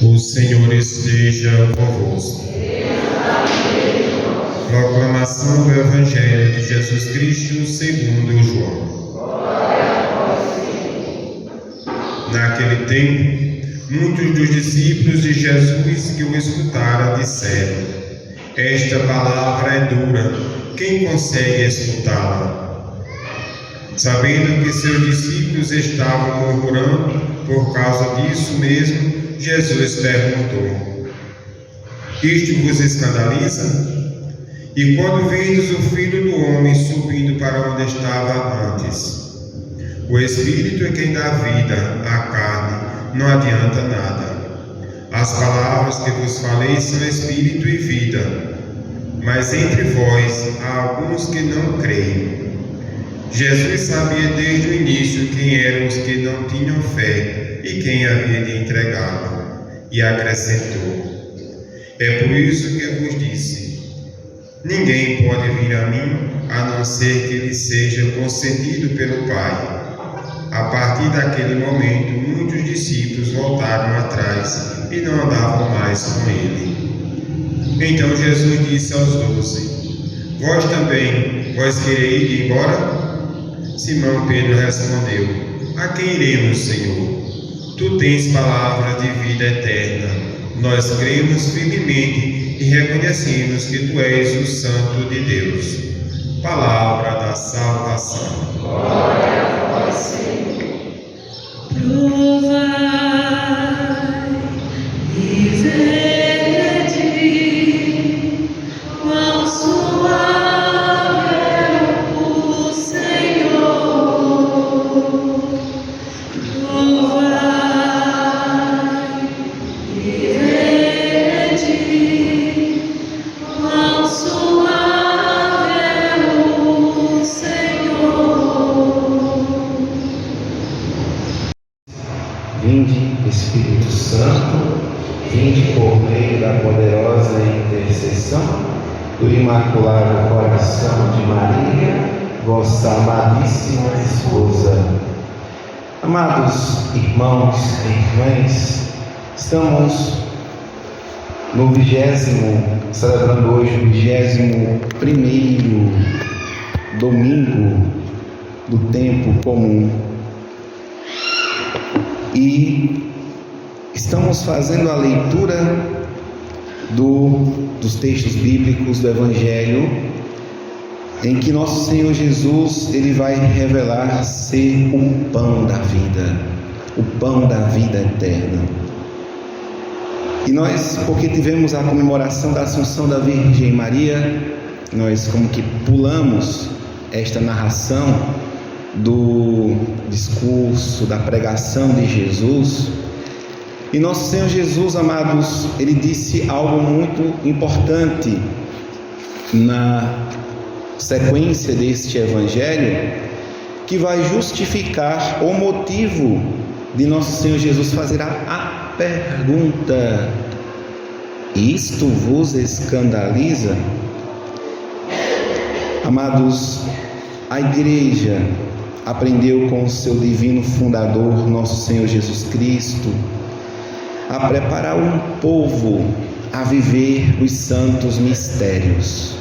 O Senhor esteja convosco. Proclamação do Evangelho de Jesus Cristo segundo João. Naquele tempo, muitos dos discípulos de Jesus que o escutaram disseram: esta palavra é dura, quem consegue escutá-la? Sabendo que seus discípulos estavam murmurando por causa disso mesmo, Jesus perguntou: isto vos escandaliza? E quando virdes o Filho do Homem subindo para onde estava antes? O Espírito é quem dá vida, a carne não adianta nada. As palavras que vos falei são Espírito e vida, mas entre vós há alguns que não creem. Jesus sabia desde o início quem eram os que não tinham fé e quem havia de entregá-lo, e acrescentou: é por isso que vos disse: ninguém pode vir a mim a não ser que lhe seja concedido pelo Pai. A partir daquele momento, muitos discípulos voltaram atrás e não andavam mais com ele. Então Jesus disse aos 12: vós também, vós quereis ir embora? Simão Pedro respondeu: a quem iremos, Senhor? Tu tens palavras de vida eterna. Nós cremos firmemente e reconhecemos que Tu és o Santo de Deus. Palavra da salvação. Glória a vós, Senhor. Provai e vede quão suave é o Senhor. Provai e vede quão suave é o Senhor. Vinde, Espírito Santo, vinde por meio da poderosa intercessão do Imaculado Coração de Maria, vossa amadíssima esposa. Amados irmãos e irmãs, estamos celebrando hoje o 21º domingo do tempo comum. E estamos fazendo a leitura dos textos bíblicos do Evangelho, em que nosso Senhor Jesus ele vai revelar ser o pão da vida eterna. E nós, porque tivemos a comemoração da Assunção da Virgem Maria, nós como que pulamos esta narração do discurso, da pregação de Jesus. E nosso Senhor Jesus, amados, ele disse algo muito importante na sequência deste evangelho, que vai justificar o motivo de nosso Senhor Jesus fazer a pergunta: isto vos escandaliza? Amados, a igreja aprendeu com o seu divino fundador, nosso Senhor Jesus Cristo, a preparar um povo a viver os santos mistérios.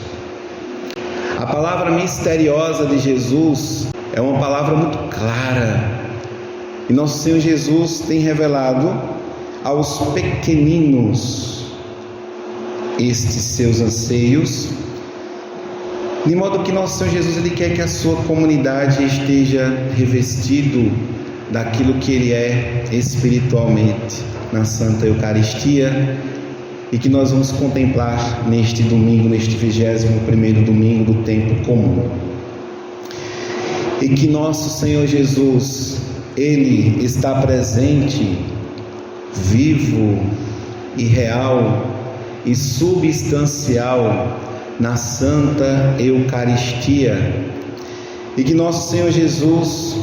A palavra misteriosa de Jesus é uma palavra muito clara, e nosso Senhor Jesus tem revelado aos pequeninos estes seus anseios, de modo que nosso Senhor Jesus ele quer que a sua comunidade esteja revestido daquilo que ele é espiritualmente na Santa Eucaristia, e que nós vamos contemplar neste domingo, neste 21º domingo do tempo comum. E que nosso Senhor Jesus ele está presente, vivo e real e substancial na Santa Eucaristia, e que nosso Senhor Jesus,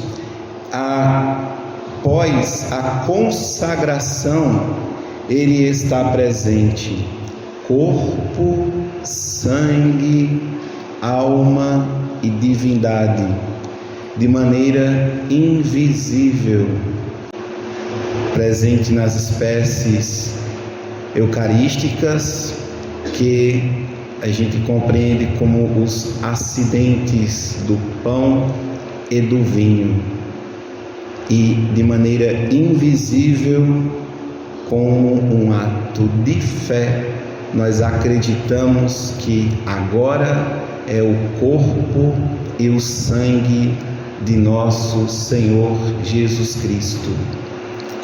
após a consagração, ele está presente, corpo, sangue, alma e divindade, de maneira invisível, presente nas espécies eucarísticas que a gente compreende como os acidentes do pão e do vinho, e de maneira invisível, como um ato de fé, nós acreditamos que agora é o corpo e o sangue de nosso Senhor Jesus Cristo,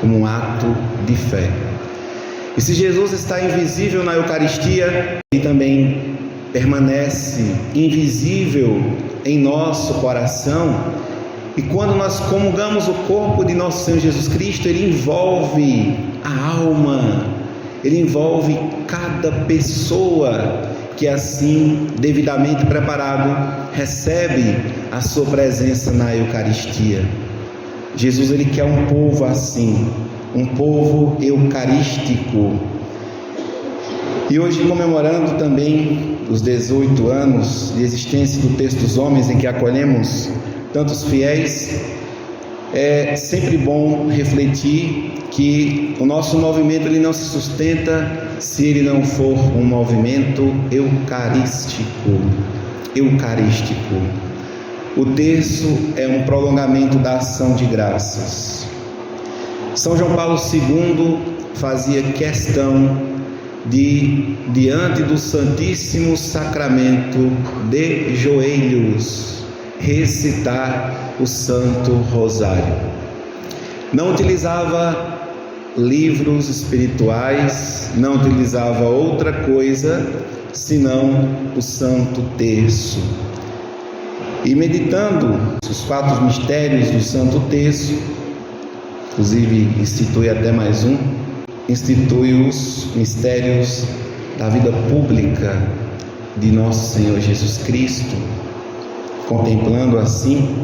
como um ato de fé. E se Jesus está invisível na Eucaristia, ele também permanece invisível em nosso coração. E quando nós comungamos o corpo de nosso Senhor Jesus Cristo, ele envolve a alma, ele envolve cada pessoa que assim, devidamente preparado, recebe a sua presença na Eucaristia. Jesus, ele quer um povo assim, um povo eucarístico. E hoje, comemorando também os 18 anos de existência do Texto dos Homens, em que acolhemos tantos fiéis, é sempre bom refletir que o nosso movimento ele não se sustenta se ele não for um movimento eucarístico. O terço é um prolongamento da ação de graças. São João Paulo II fazia questão de, diante do Santíssimo Sacramento, de joelhos, recitar o Santo Rosário. Não utilizava livros espirituais, não utilizava outra coisa senão o Santo Terço. E meditando os 4 mistérios do Santo Terço, inclusive institui até mais um, institui os mistérios da vida pública de nosso Senhor Jesus Cristo, contemplando assim,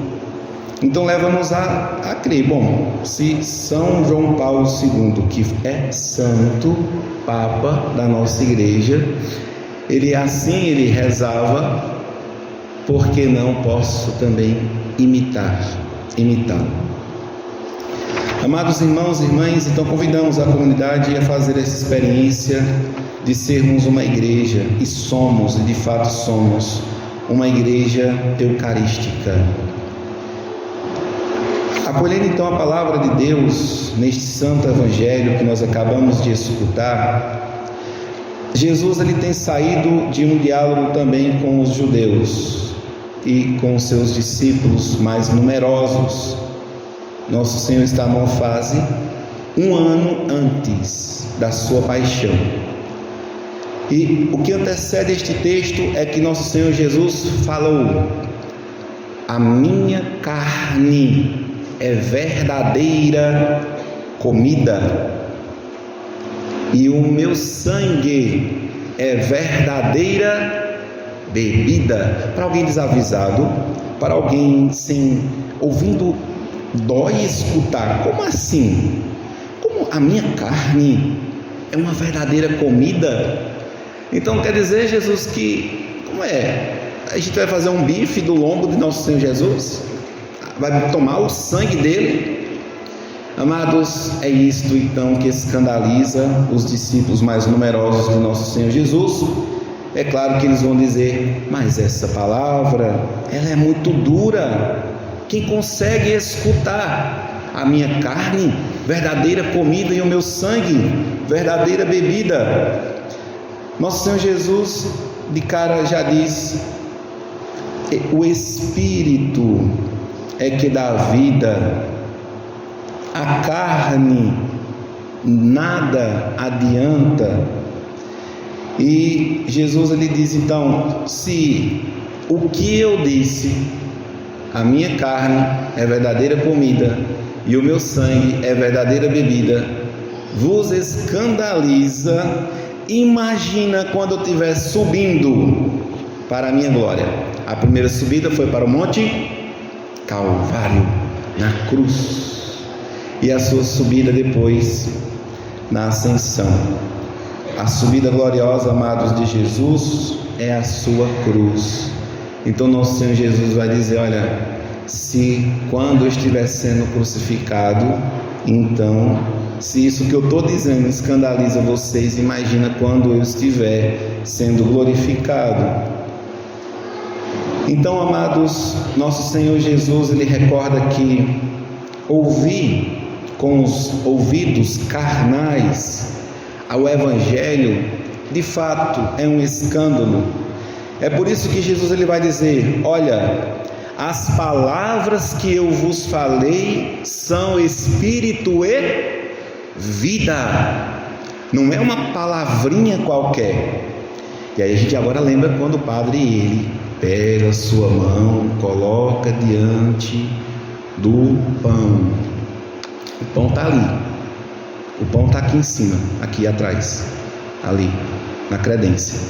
então leva-nos a crer, bom, se São João Paulo II, que é santo, Papa da nossa igreja, ele rezava, por que não posso também imitá-lo? Amados irmãos e irmãs, então convidamos a comunidade a fazer essa experiência de sermos uma igreja, e somos, e de fato somos, uma igreja eucarística. Acolhendo então a palavra de Deus neste santo evangelho que nós acabamos de escutar, Jesus ele tem saído de um diálogo também com os judeus e com os seus discípulos mais numerosos. Nosso Senhor está numa fase 1 ano antes da sua paixão. E o que antecede este texto é que nosso Senhor Jesus falou: a minha carne é verdadeira comida e o meu sangue é verdadeira bebida. Para alguém desavisado, para alguém sem ouvindo, dói escutar. Como assim? Como a minha carne é uma verdadeira comida? Então quer dizer, Jesus, que como é? A gente vai fazer um bife do lombo de nosso Senhor Jesus? Vai tomar o sangue dele? Amados, é isto então que escandaliza os discípulos mais numerosos de nosso Senhor Jesus. É claro que eles vão dizer: mas essa palavra, ela é muito dura. Quem consegue escutar? A minha carne, verdadeira comida, e o meu sangue, verdadeira bebida. Nosso Senhor Jesus, de cara, já diz: o Espírito é que dá vida, a carne nada adianta. E Jesus ele diz então: se o que eu disse, a minha carne é verdadeira comida e o meu sangue é verdadeira bebida, vos escandaliza, imagina quando eu estiver subindo para a minha glória. A primeira subida foi para o Monte Calvário, na cruz, e a sua subida depois na ascensão. A subida gloriosa, amados, de Jesus é a sua cruz. Então nosso Senhor Jesus vai dizer: olha, se quando eu estiver sendo crucificado, então Se isso que eu estou dizendo escandaliza vocês, imagina quando eu estiver sendo glorificado. Então, amados, nosso Senhor Jesus, Ele recorda que ouvir com os ouvidos carnais ao Evangelho, de fato, é um escândalo. É por isso que Jesus ele vai dizer: olha, as palavras que eu vos falei são espírito e vida. Não é uma palavrinha qualquer. E aí a gente agora lembra quando o padre ele pega a sua mão, coloca diante do pão. O pão está ali. O pão está aqui em cima, aqui atrás, ali, na credência.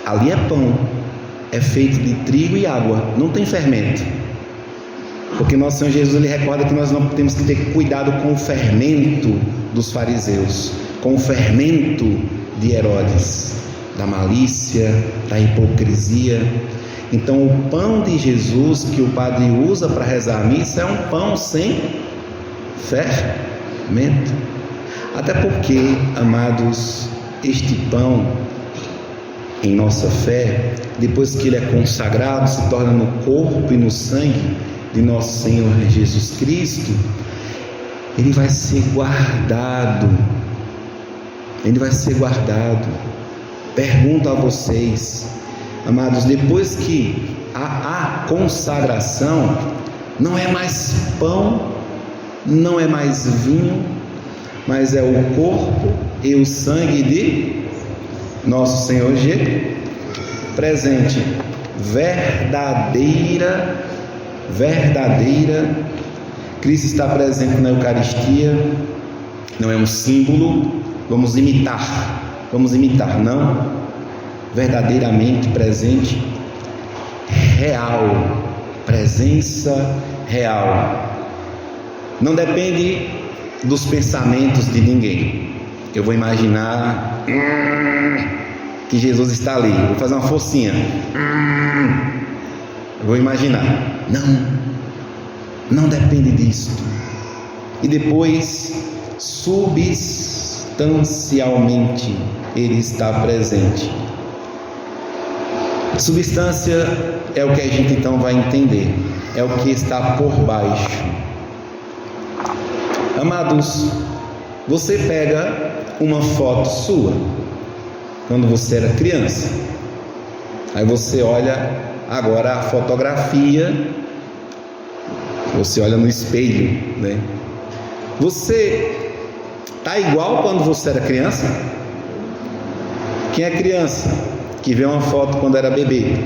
Ali é pão, é feito de trigo e água, não tem fermento. Porque nosso Senhor Jesus ele recorda que nós não temos que ter cuidado com o fermento dos fariseus, com o fermento de Herodes, da malícia, da hipocrisia. Então o pão de Jesus que o padre usa para rezar a missa é um pão sem fermento. Até porque, amados, este pão em nossa fé, depois que ele é consagrado, se torna no corpo e no sangue de nosso Senhor Jesus Cristo, ele vai ser guardado. Ele vai ser guardado. Pergunto a vocês, amados, depois que a consagração, não é mais pão, não é mais vinho, mas é o corpo e o sangue de nosso Senhor Jesus, presente, verdadeira, Cristo está presente na Eucaristia, não é um símbolo, vamos imitar, não, verdadeiramente presente, real, presença real, não depende dos pensamentos de ninguém. Eu vou imaginar que Jesus está ali, vou fazer uma forcinha, eu vou imaginar, não depende disto. E depois, substancialmente, ele está presente. Substância é o que a gente então vai entender, é o que está por baixo. Amados, você pega uma foto sua quando você era criança, aí você olha agora a fotografia, você olha no espelho, né? Você tá igual quando você era criança? Quem é criança que vê uma foto quando era bebê,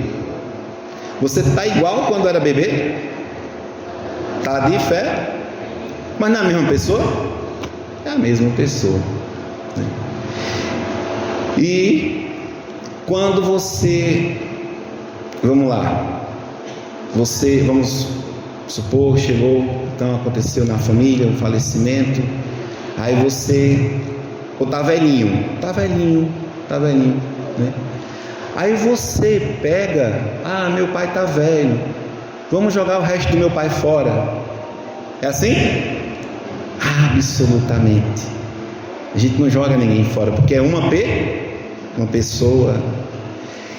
você tá igual quando era bebê? Tá de fé? Mas não é a mesma pessoa? É a mesma pessoa, né? E quando você, vamos supor, chegou, então aconteceu na família um falecimento, aí você, ou tá velhinho, né? Aí você pega, meu pai tá velho, vamos jogar o resto do meu pai fora. É assim? Absolutamente. A gente não joga ninguém fora, porque é uma pessoa.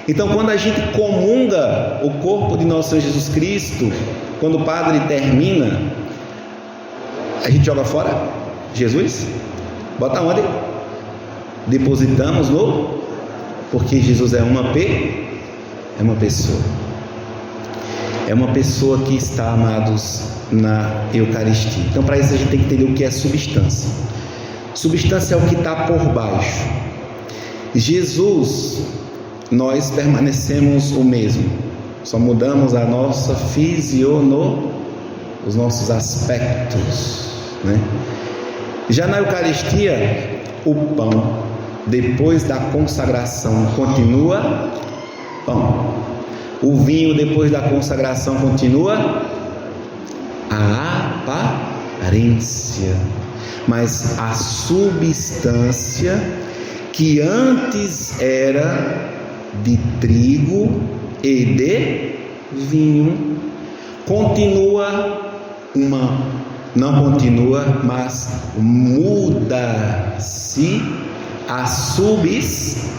Então, quando a gente comunga o corpo de nosso Senhor Jesus Cristo, quando o padre termina, a gente joga fora Jesus? Bota onde? Depositamos no... Porque Jesus é uma pessoa. É uma pessoa que está, amados, na Eucaristia. Então, para isso a gente tem que entender o que é substância. Substância é o que está por baixo. Jesus, nós permanecemos o mesmo, só mudamos a nossa os nossos aspectos, né? Já na Eucaristia, o pão, depois da consagração, continua pão. O vinho, depois da consagração, continua a aparência, mas a substância, que antes era de trigo e de vinho, continua uma não continua, mas muda-se a substância.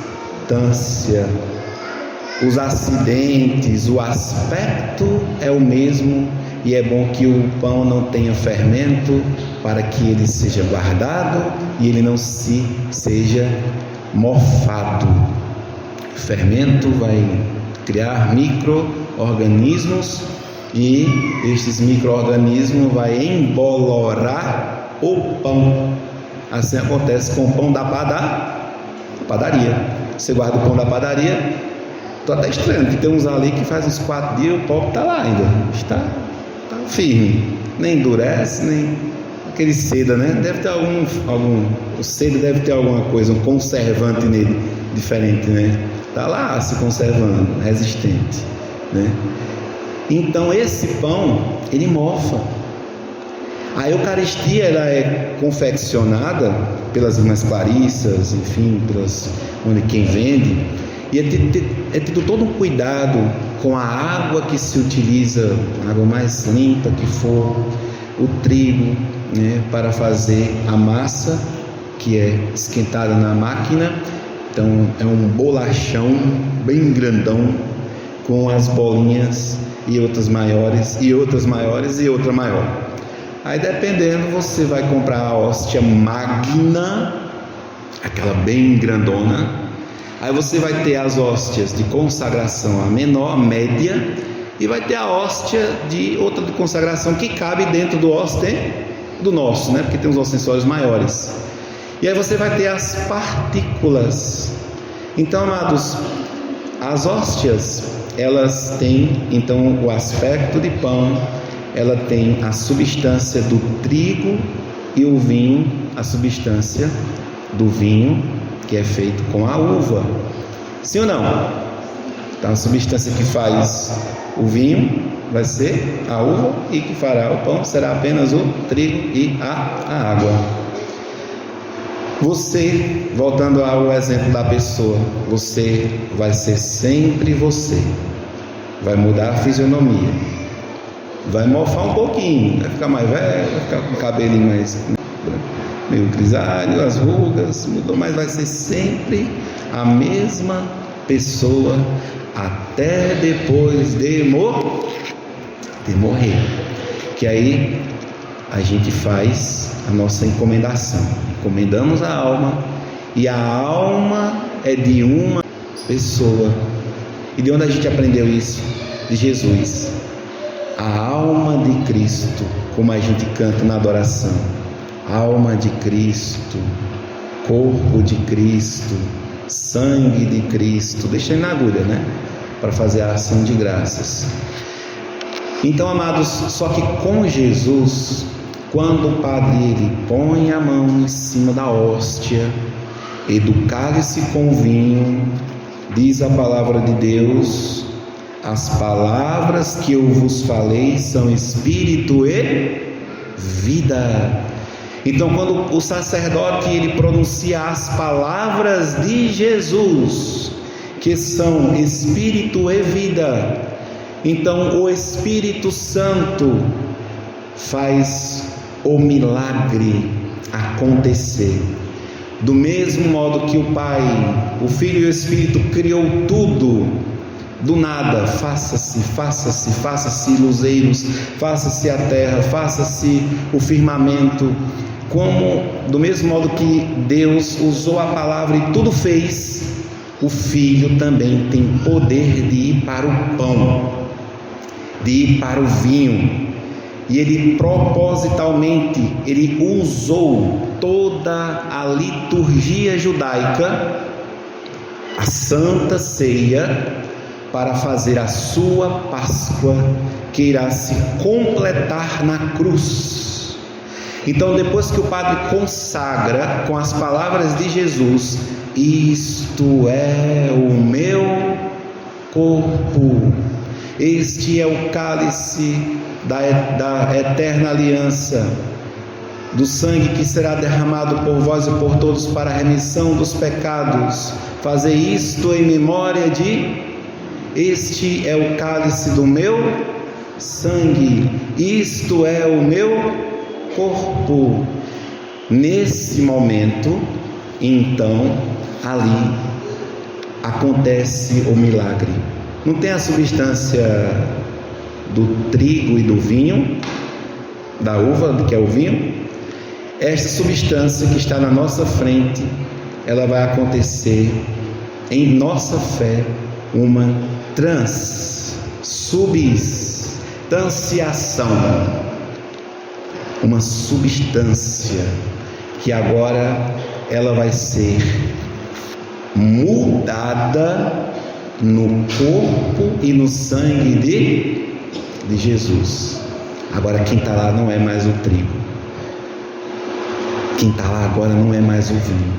Os acidentes, o aspecto é o mesmo, e é bom que o pão não tenha fermento, para que ele seja guardado e ele não seja mofado. O fermento vai criar micro-organismos, e estes micro-organismos vai embolorar o pão. Assim acontece com o pão da padaria. Você guarda o pão da padaria, estou até estranho, que tem uns ali que faz uns 4 dias, o pão está lá ainda, está firme, nem endurece, nem aquele seda, né? Deve ter o seda deve ter alguma coisa, um conservante nele, diferente, né? Está lá se conservando, resistente, né? Então esse pão, ele mofa. A Eucaristia, ela é confeccionada pelas Irmãs Clarissas, enfim, onde quem vende, e é tido todo um cuidado com a água que se utiliza, a água mais limpa que for, o trigo, né, para fazer a massa, que é esquentada na máquina. Então é um bolachão bem grandão, com as bolinhas e outras maiores, e outras maiores, e outra maior. Aí dependendo, você vai comprar a hóstia magna, aquela bem grandona. Aí você vai ter as hóstias de consagração, a menor, a média, e vai ter a hóstia de outra de consagração que cabe dentro do hóstia do nosso, né? Porque tem os ostensórios maiores. E aí você vai ter as partículas. Então, amados, as hóstias, elas têm então o aspecto de pão, ela tem a substância do trigo, e o vinho, a substância do vinho, que é feito com a uva. Sim ou não? Então a substância que faz o vinho vai ser a uva, e que fará o pão será apenas o trigo e a água. Você, voltando ao exemplo da pessoa, você vai ser sempre você. Vai mudar a fisionomia, vai mofar um pouquinho, vai ficar mais velho, vai ficar com o cabelinho mais meio grisalho, as rugas mudou, mas vai ser sempre a mesma pessoa até depois de morrer. Que aí a gente faz a nossa encomendação, encomendamos a alma, e a alma é de uma pessoa. E de onde a gente aprendeu isso? De Jesus. A alma de Cristo, como a gente canta na adoração, alma de Cristo, corpo de Cristo, sangue de Cristo. Deixa aí na agulha, né? Para fazer a ação de graças. Então, amados, só que com Jesus, quando o padre ele põe a mão em cima da hóstia e do cálice com vinho, diz a palavra de Deus: as palavras que eu vos falei são espírito e vida. Então, quando o sacerdote ele pronuncia as palavras de Jesus, que são espírito e vida, então o Espírito Santo faz o milagre acontecer. Do mesmo modo que o Pai, o Filho e o Espírito criou tudo do nada, faça-se luzeiros, faça-se a terra, faça-se o firmamento, como do mesmo modo que Deus usou a palavra e tudo fez, o Filho também tem poder de ir para o pão, de ir para o vinho. E ele propositalmente, ele usou toda a liturgia judaica, a Santa Ceia, para fazer a sua Páscoa, que irá se completar na cruz. Então, depois que o padre consagra com as palavras de Jesus: isto é o meu corpo, este é o cálice da eterna aliança, do sangue que será derramado por vós e por todos para a remissão dos pecados, fazer isto em memória de... Este é o cálice do meu sangue, isto é o meu corpo. Nesse momento, então, ali acontece o milagre. Não tem a substância do trigo e do vinho, da uva, que é o vinho. Esta substância que está na nossa frente, ela vai acontecer em nossa fé uma substanciação, uma substância que agora ela vai ser mudada no corpo e no sangue de Jesus. Agora quem está lá não é mais o trigo, quem está lá agora não é mais o vinho,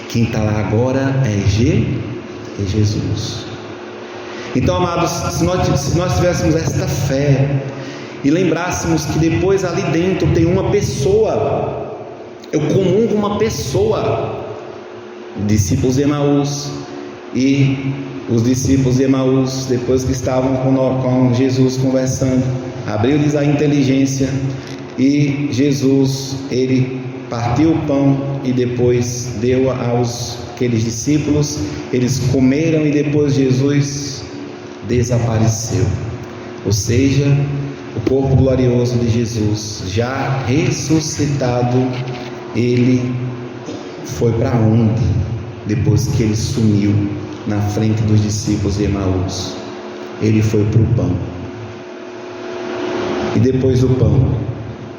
quem está lá agora é Jesus. Então, amados, se nós tivéssemos esta fé e lembrássemos que depois ali dentro tem uma pessoa, eu comungo uma pessoa, discípulos de Emaús, e os discípulos de Emaús, depois que estavam com Jesus conversando, abriu-lhes a inteligência e Jesus, ele partiu o pão e depois deu aos aqueles discípulos, eles comeram e depois Jesus desapareceu. Ou seja, o corpo glorioso de Jesus, já ressuscitado, ele foi para onde? Depois que ele sumiu na frente dos discípulos de Emaús, ele foi para o pão. E depois do pão,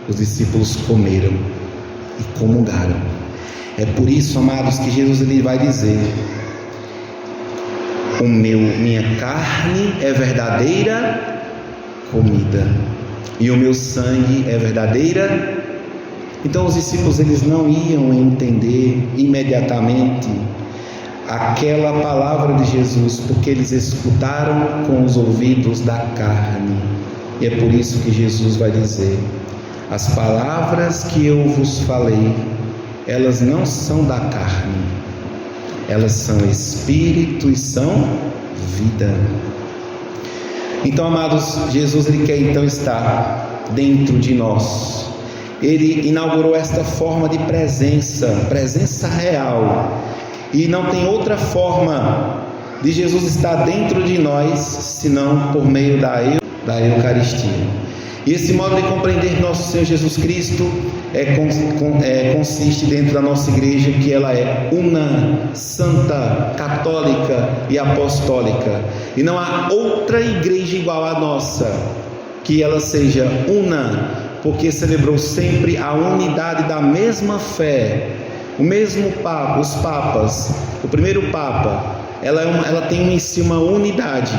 os discípulos comeram e comungaram. É por isso, amados, que Jesus ele vai dizer: minha carne é verdadeira comida e o meu sangue é verdadeira. Então os discípulos eles não iam entender imediatamente aquela palavra de Jesus, porque eles escutaram com os ouvidos da carne. E é por isso que Jesus vai dizer: as palavras que eu vos falei, elas não são da carne, elas são espírito e são vida. Então, amados, Jesus ele quer então estar dentro de nós. Ele inaugurou esta forma de presença real, e não tem outra forma de Jesus estar dentro de nós senão por meio da Eucaristia. E esse modo de compreender nosso Senhor Jesus Cristo consiste dentro da nossa igreja, que ela é una, santa, católica e apostólica. E não há outra igreja igual à nossa que ela seja una, porque celebrou sempre a unidade da mesma fé. O mesmo Papa, os papas, o primeiro Papa, ela tem em si uma unidade.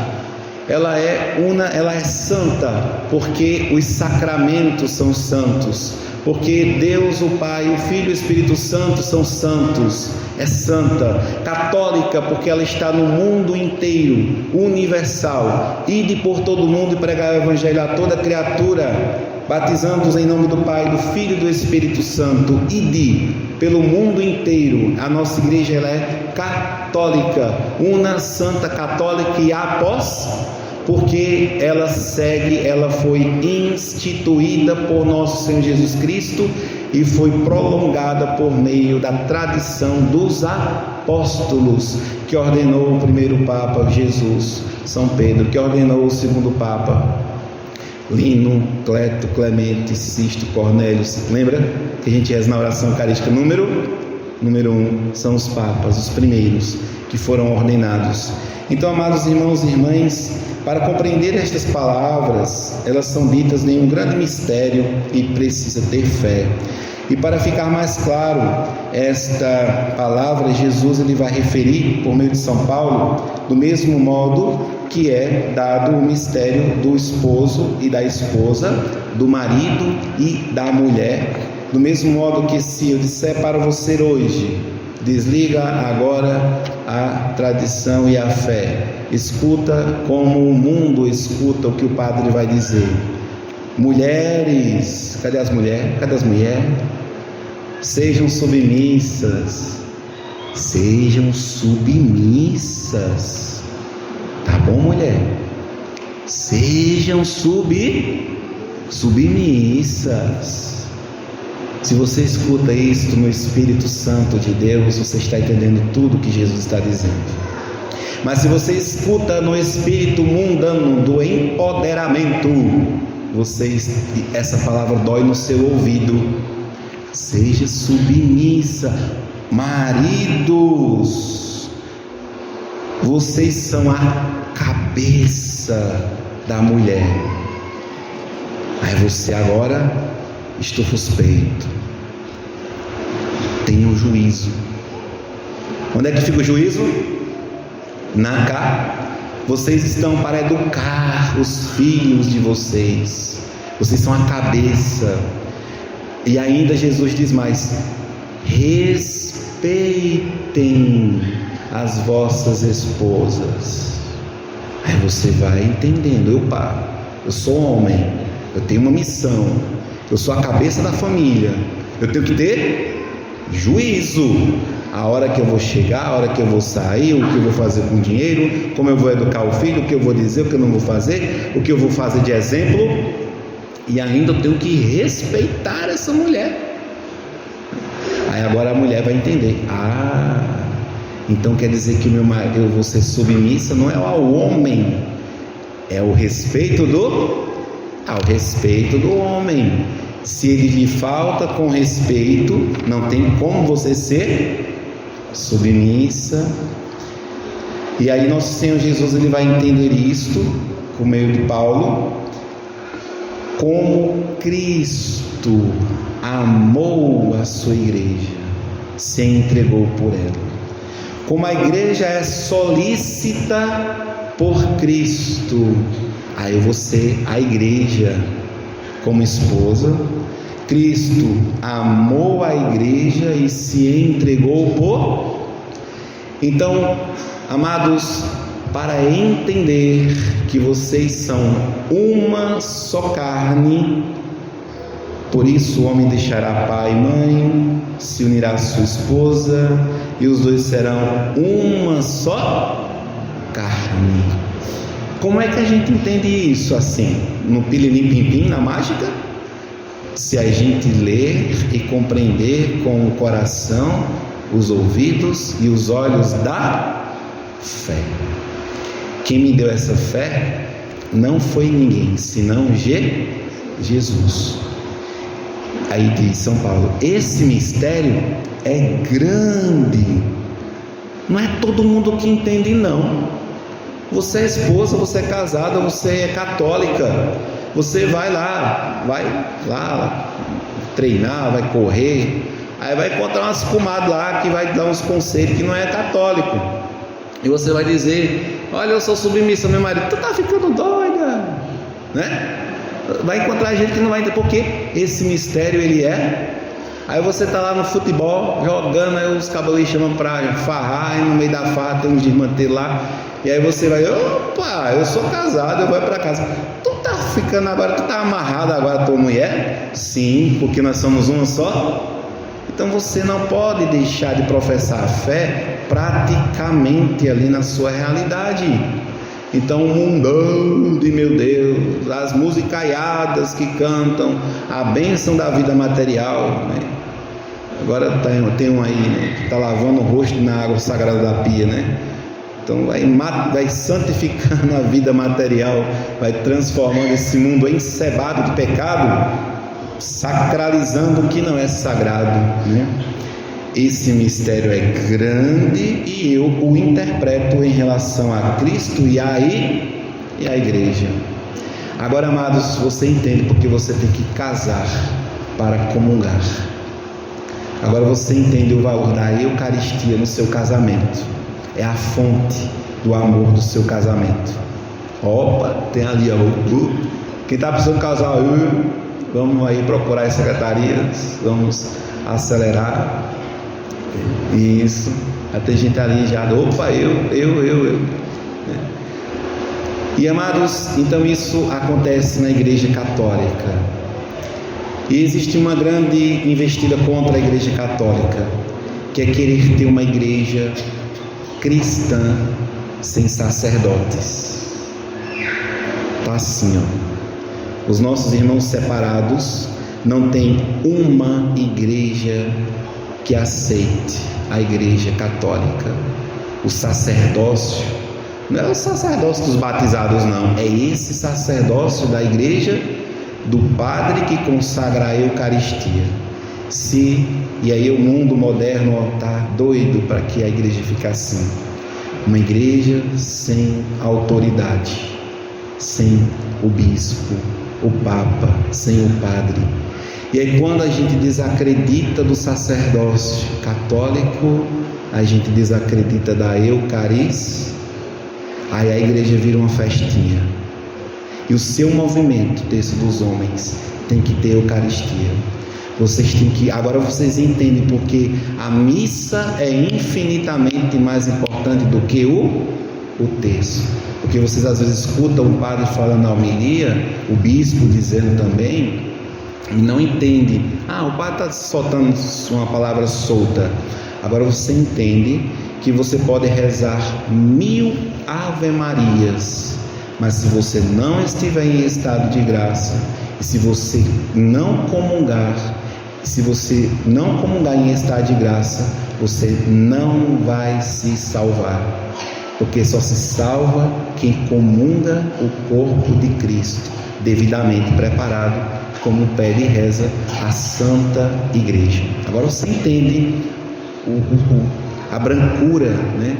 Ela é santa, porque os sacramentos são santos, porque Deus, o Pai, o Filho e o Espírito Santo são santos. É santa. Católica, porque ela está no mundo inteiro, universal. Ide por todo mundo e pregai o Evangelho a toda criatura, batizando-os em nome do Pai, do Filho e do Espírito Santo. Ide pelo mundo inteiro. A nossa igreja ela é católica, una, santa, católica e apostólica, porque ela foi instituída por nosso Senhor Jesus Cristo e foi prolongada por meio da tradição dos apóstolos, que ordenou o primeiro Papa Jesus, São Pedro, que ordenou o segundo Papa, Lino, Cleto, Clemente, Sisto, Cornélio. Lembra que a gente reza na oração eucarística número 1, são os papas, os primeiros que foram ordenados. Então, amados irmãos e irmãs, para compreender estas palavras, elas são ditas em um grande mistério e precisa ter fé. E para ficar mais claro, esta palavra Jesus ele vai referir por meio de São Paulo, do mesmo modo que é dado o mistério do esposo e da esposa, do marido e da mulher. Do mesmo modo que se eu disser para você hoje, desliga agora a tradição e a fé, escuta como o mundo escuta o que o padre vai dizer. Mulheres, cadê as mulheres? Cadê as mulheres? Sejam submissas. Sejam submissas. Tá bom, mulher? Sejam submissas. Se você escuta isto no Espírito Santo de Deus, você está entendendo tudo que Jesus está dizendo. Mas se você escuta no espírito mundano do empoderamento, essa palavra dói no seu ouvido. Seja submissa. Maridos, vocês são a cabeça da mulher. Aí você agora estufa os peitos. Tem um juízo. Onde é que fica o juízo? Na casa. Vocês estão para educar os filhos de vocês. Vocês são a cabeça. E ainda Jesus diz mais: respeitem as vossas esposas. Aí você vai entendendo. Eu sou homem, eu tenho uma missão, eu sou a cabeça da família, eu tenho que ter juízo. A hora que eu vou chegar, a hora que eu vou sair, o que eu vou fazer com o dinheiro, como eu vou educar o filho, o que eu vou dizer, o que eu não vou fazer, o que eu vou fazer de exemplo. E ainda eu tenho que respeitar essa mulher. Aí agora a mulher vai entender: então quer dizer que eu vou ser submissa não é ao homem, é o respeito ao respeito do homem. Se ele lhe falta com respeito, não tem como você ser submissa. E aí nosso Senhor Jesus, ele vai entender isto por meio de Paulo, como Cristo amou a sua igreja, se entregou por ela. Como a igreja é solícita por Cristo, aí eu vou ser a igreja como esposa. Cristo amou a igreja e se entregou por. Então, amados, para entender que vocês são uma só carne, por isso o homem deixará pai e mãe, se unirá à sua esposa, e os dois serão uma só carne. Como é que a gente entende isso assim? No pililim-pim-pim, na mágica? Se a gente ler e compreender com o coração, os ouvidos e os olhos da fé. Quem me deu essa fé não foi ninguém, senão Jesus. Aí diz São Paulo: esse mistério é grande. Não é todo mundo que entende, não. Você é esposa, você é casada, você é católica, você vai lá treinar, vai correr, aí vai encontrar umas comadres lá que vai dar uns conselhos que não é católico, e você vai dizer: olha, eu sou submissa, meu marido, tu tá ficando doida, né? Vai encontrar gente que não vai entender, porque esse mistério ele é. Aí você tá lá no futebol jogando, aí os cabelos chamam pra farrar, e no meio da farra tem uns desmanteiros lá, e aí você vai: opa, eu sou casado, eu vou pra casa. Tu tá ficando agora, tu tá amarrado agora a tua mulher? Sim, porque nós somos uma só. Então você não pode deixar de professar a fé praticamente ali na sua realidade. Então o mundão de, meu Deus, as musicaiadas que cantam a bênção da vida material, né? Agora tem um aí, né, que está lavando o rosto na água sagrada da pia, né? Então vai santificando a vida material, vai transformando esse mundo encebado de pecado, sacralizando o que não é sagrado, né? Esse mistério é grande e eu o interpreto em relação a Cristo e a igreja. Agora, amados, você entende porque você tem que casar para comungar. Agora você entende o valor da Eucaristia no seu casamento. É a fonte do amor do seu casamento. Opa, tem ali, quem está precisando casar, vamos aí procurar as secretarias, vamos acelerar. Isso, até gente ali já, opa, eu. E amados, então isso acontece na igreja católica. E existe uma grande investida contra a igreja católica, que é querer ter uma igreja cristã sem sacerdotes. Tá assim, ó. Os nossos irmãos separados não tem uma igreja que aceite a Igreja Católica. O sacerdócio não é o sacerdócio dos batizados, não, é esse sacerdócio da igreja, do padre que consagra a Eucaristia. E aí o mundo moderno está doido para que a igreja fique assim, uma igreja sem autoridade, sem o bispo, o papa, sem o padre. E aí quando a gente desacredita do sacerdócio católico, a gente desacredita da Eucaristia, aí a igreja vira uma festinha. E o seu movimento, texto dos homens, tem que ter Eucaristia. Vocês têm que, agora vocês entendem porque a missa é infinitamente mais importante do que o texto. Porque vocês às vezes escutam o padre falando na homilia, o bispo dizendo também, e não entende. O padre está soltando uma palavra solta. Agora você entende que você pode rezar 1000 Ave Marias, mas se você não estiver em estado de graça, e se você não comungar, em estado de graça, você não vai se salvar, porque só se salva quem comunga o corpo de Cristo, devidamente preparado, como pede e reza a Santa Igreja. Agora você entende a brancura, né?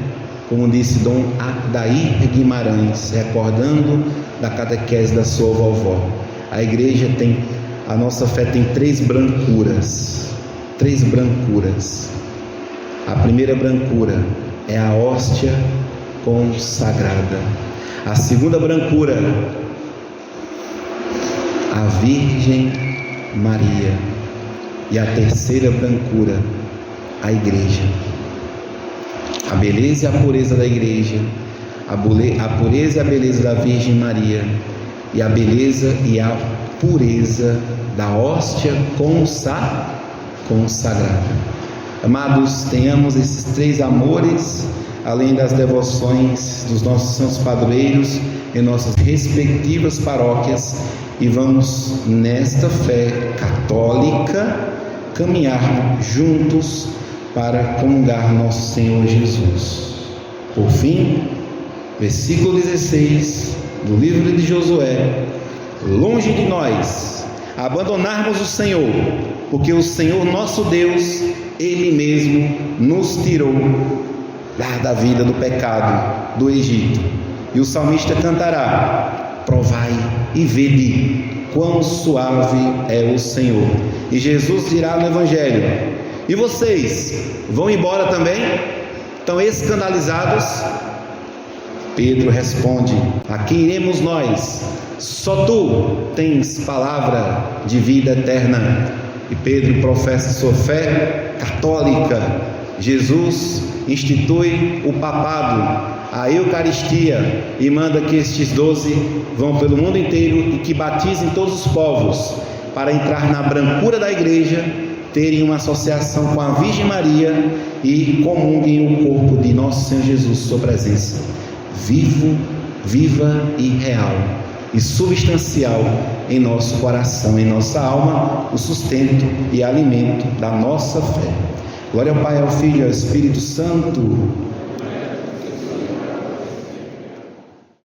Como disse Dom Adair Guimarães, recordando da catequese da sua vovó. A igreja a nossa fé tem 3 brancuras. 3 brancuras. A primeira brancura é a hóstia consagrada. A segunda brancura, a Virgem Maria. E a terceira brancura, a igreja. A beleza e a pureza da igreja, a pureza e a beleza da Virgem Maria, e a beleza e a pureza da hóstia consagrada. Amados, tenhamos esses 3 amores, além das devoções dos nossos santos padroeiros em nossas respectivas paróquias, e vamos nesta fé católica caminhar juntos para comungar nosso Senhor Jesus. Por fim, versículo 16 do livro de Josué: longe de nós abandonarmos o Senhor, porque o Senhor nosso Deus, Ele mesmo nos tirou da vida do pecado do Egito. E o salmista cantará: provai e vede quão suave é o Senhor. E Jesus dirá no Evangelho: e vocês vão embora também? Estão escandalizados? Pedro responde: a quem iremos nós? Só tu tens palavra de vida eterna. E Pedro professa sua fé católica. Jesus institui o papado, a Eucaristia, e manda que estes 12 vão pelo mundo inteiro e que batizem todos os povos, para entrar na brancura da igreja, terem uma associação com a Virgem Maria e comunguem o corpo de nosso Senhor Jesus, sua presença vivo, viva e real e substancial em nosso coração, em nossa alma, o sustento e alimento da nossa fé. Glória ao Pai, ao Filho e ao Espírito Santo,